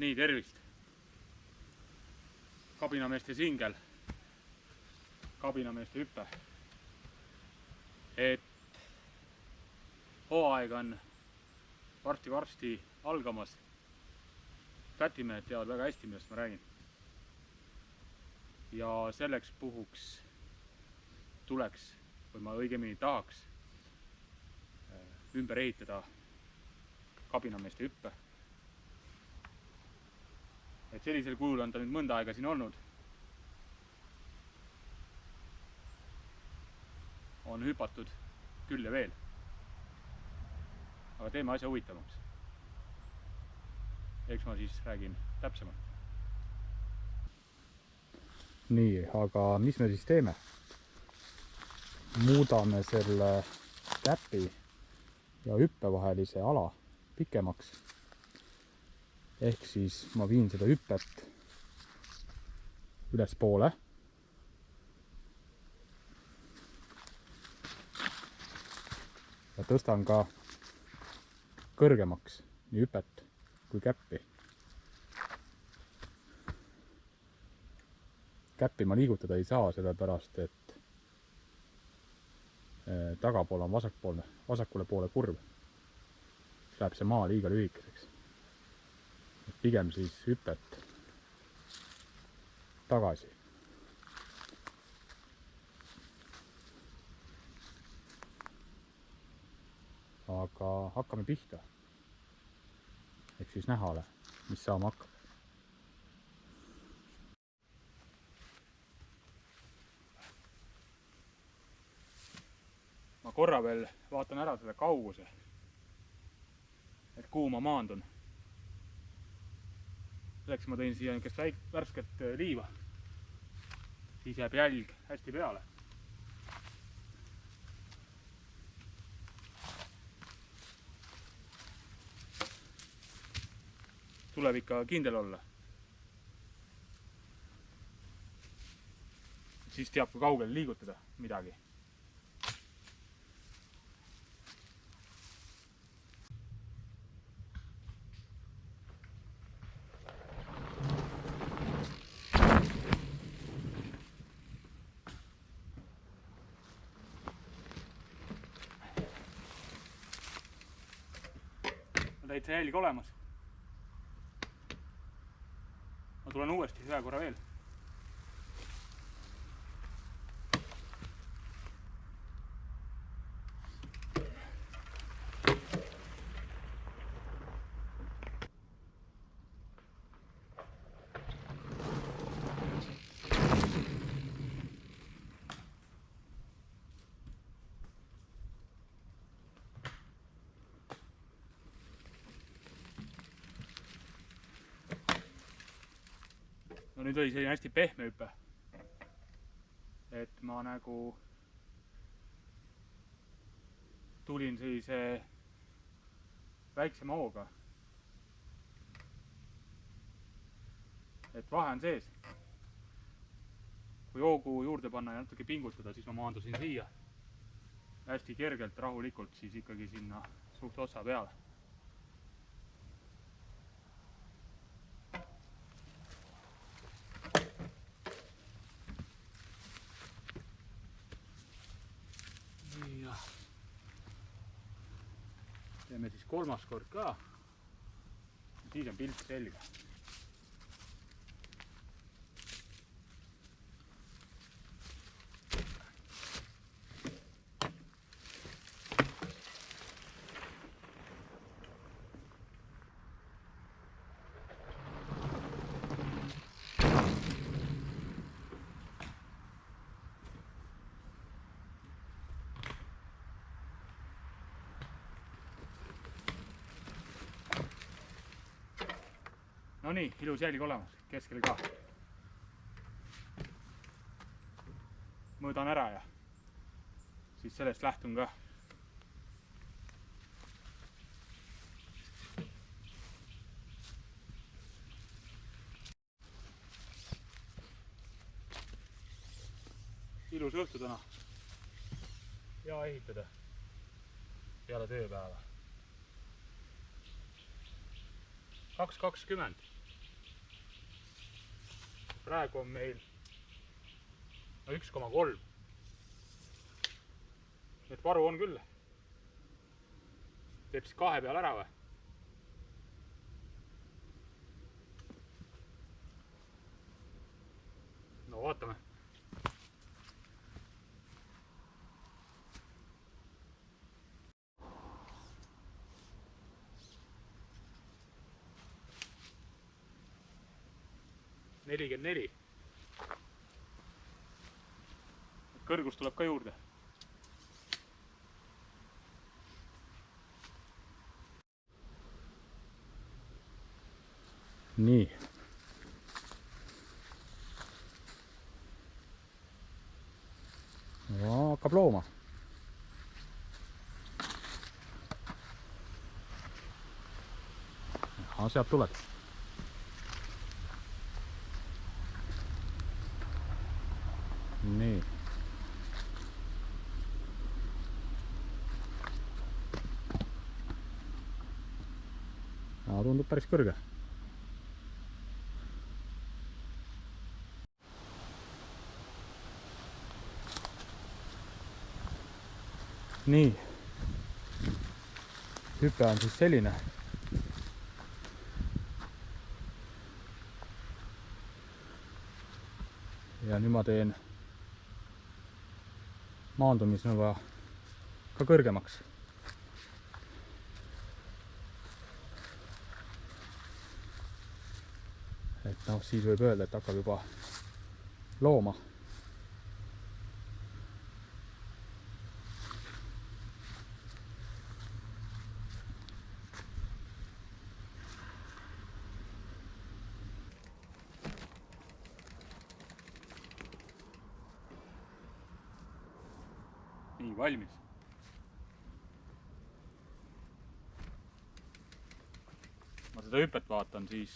Nii, tervist! Kabinameeste singel, kabinameeste hüpe. Et hooaeg on varsti algamas. Pätimehed teavad väga hästi, millest ma räägin. Ja selleks puhuks tuleks, või ma õigemini tahaks ümber ehitada kabinameeste hüppe. Et sellisel kujul on ta nüüd mõnda aega siin olnud. On hüpatud küll ja veel. Aga teeme asja huvitavamaks. Eks ma siis räägin täpsemalt. Nii, aga mis me siis teeme? Muudame selle käpi ja hüppe vahelise ala pikemaks. Ehk siis ma viin seda hüpet üles poole. Ja tõstan ka kõrgemaks nii hüpet kui käppi. Käppi ma liigutada ei saa, sellepärast et tagapool on vasakule poole kurv. Siis läheb see maa liiga lühikeseks. Pigem siis hüpet tagasi. Aga hakkame pihta. Ehk siis näha ole, mis saama hakkab. Ma korra veel vaatan ära selle kauguse, et kuhu ma maandun. Selleks ma tõin siia niisugust värsket liiva. Siis jääb jälg hästi peale. Tuleb ikka kindel olla. Siis teab, kui kaugele liigutada midagi. Täitsa jälg olemas. Ma tulen uuesti ühe korra veel. No nüüd oli selline hästi pehme hüpe. Et ma nagu tulin sellise väiksema hooga. Et vahe on sees. Kui hoogu juurde panna ja natuke pingutada, siis ma maandusin siia. Hästi kergelt, rahulikult, siis ikkagi sinna suht otsa peale. Teeme siis kolmas kord ka. Siis on pilt selge. No nii, ilus jälg olemas, keskel ka. Mõõdan ära ja siis sellest lähtun ka. Ilus õhtu täna. Hea ehitada peale tööpäeva. 2.20. praegu on meil 1,3. et varu on küll. Teeb siis 2 peal ära või? No vaatame. $44. Kõrgus tuleb ka juurde. Nii. Ja, hakkab looma. Ja, sealt tuled. Nii. Ja, tundub päris kõrge. Nii. Hüpe on siis selline. Ja nüüd ma teen maandumisnõva ka kõrgemaks. Et noh, siis võib öelda, et hakkab juba looma. Nii, valmis. Ma seda hüpet vaatan, siis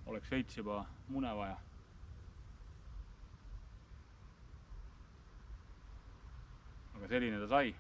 oleks veits juba mune vaja. Aga selline ta sai.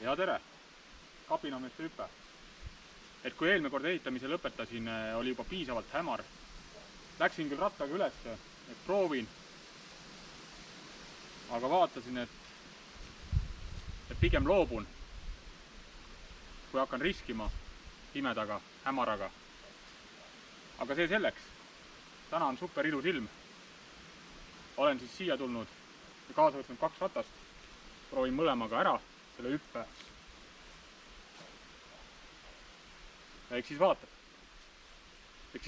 Ja tere! Kapinameeste hüpe. Et kui eelmine kord ehitamise lõpetasin, oli juba piisavalt hämar. Läksin küll rattaga üles, et proovin. Aga vaatasin, et pigem loobun, kui hakkan riskima pimedaga, hämaraga. Aga see selleks. Täna on super ilus ilm. Olen siis siia tulnud ja kaasa võtnud 2 ratast. Proovin mõlemaga ära selle hüppe. Ja eks siis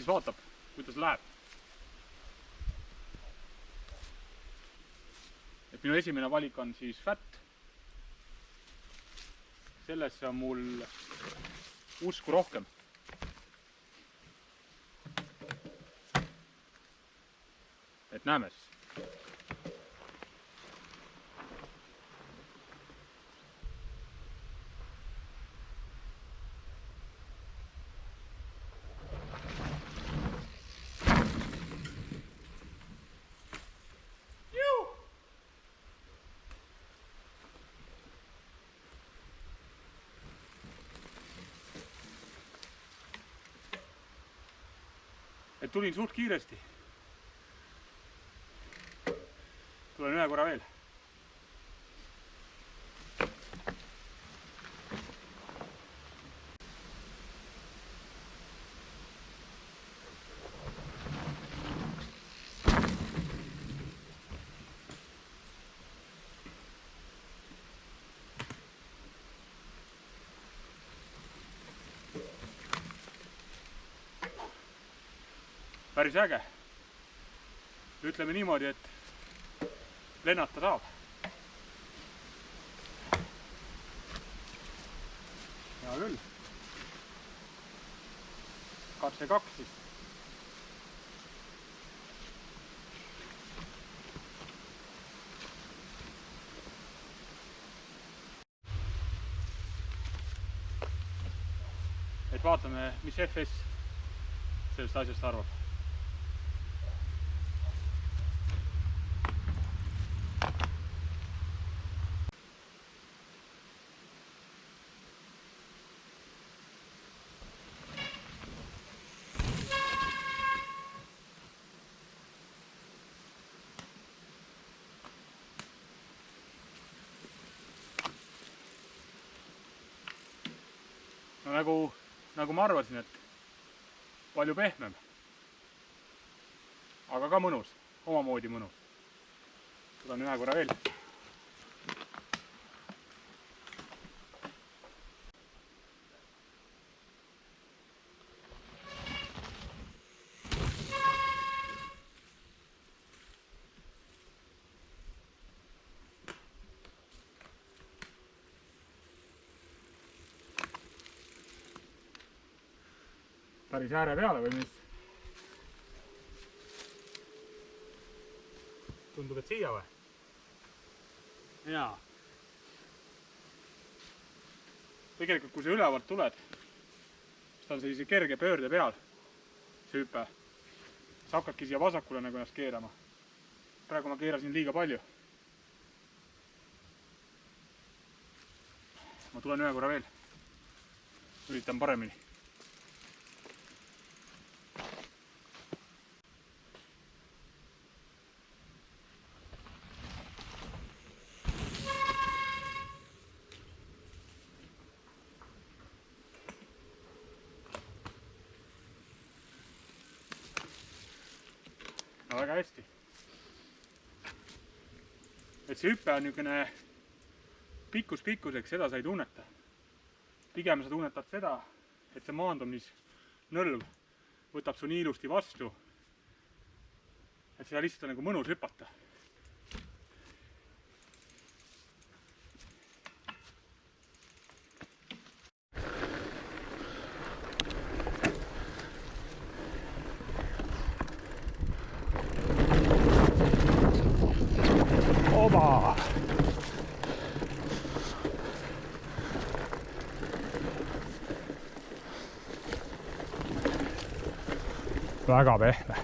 vaatab, kuidas läheb. Et minu esimene valik on siis Fat. Sellesse on mul usku rohkem. Et näeme siis. Et tulin suht kiiresti. Tulen ühe korra veel. Päris äge. Ütleme niimoodi, et lennata saab. Hea küll. katse 2 siis. Et vaatame, mis FS sellest asjast arvab. No nagu ma arvasin, et palju pehmem, aga ka mõnus, omamoodi mõnus. Tulen ühe korra veel. Päris ääre peale või mis? Tundub, et siia või? Jaa. Tegelikult kui sa ülevalt tuled, siis ta on sellise kerge pöörde peal, see hüpe. Sa hakkadki siia vasakule nagu ennast keerama. Praegu ma keerasin liiga palju. Ma tulen ühe korra veel. Üritan paremini. No väga hästi. Et see hüpe on niisugune pikkuseks, seda sa ei tunneta. Pigem sa tunnetad seda, et see maandumisnõlv võtab su nii ilusti vastu, et seda lihtsalt on nagu mõnus hüpata. Oba! Väga pehme.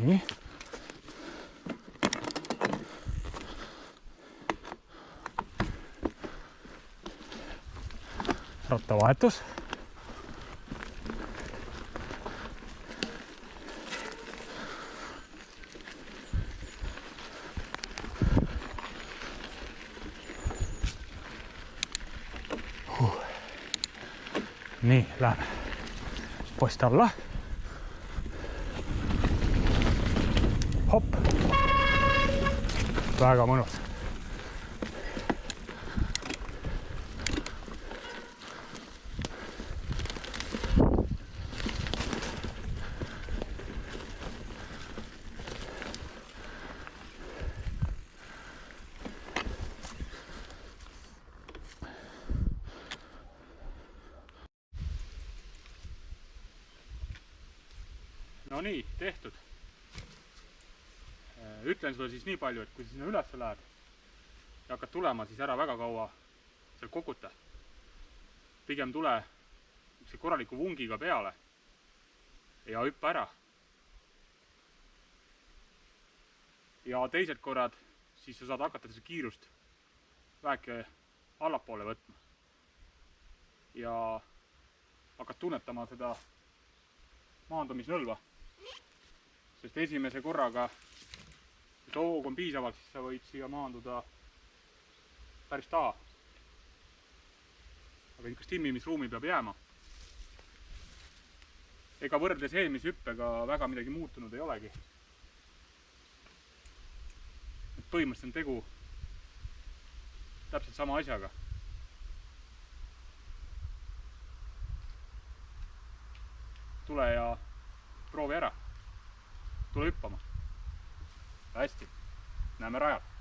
Nii. Rattavahetus. Nii, läheme post alla. Hopp. Väga mõnus. No nii, tehtud. Ütlen sulle siis nii palju, et kui sinna üles lähed ja hakkad tulema, siis ära väga kaua seal koguta. Pigem tule korraliku vungiga peale ja hüppa ära. Ja teised korrad siis sa saad hakata seda kiirust väike allapoole võtma. Ja hakkad tunnetama seda maandumisnõlva. Sest esimese korraga, kui see hoog on piisavalt, siis sa võid siia maanduda päris taha. Aga niisugust timmimisruumi peab jääma. Ega võrreldes eelmise hüppega väga midagi muutunud ei olegi. Põhimõtteliselt on tegu täpselt sama asjaga. Tule ja proovi ära. Tule hüppama. Hästi, näeme rajal.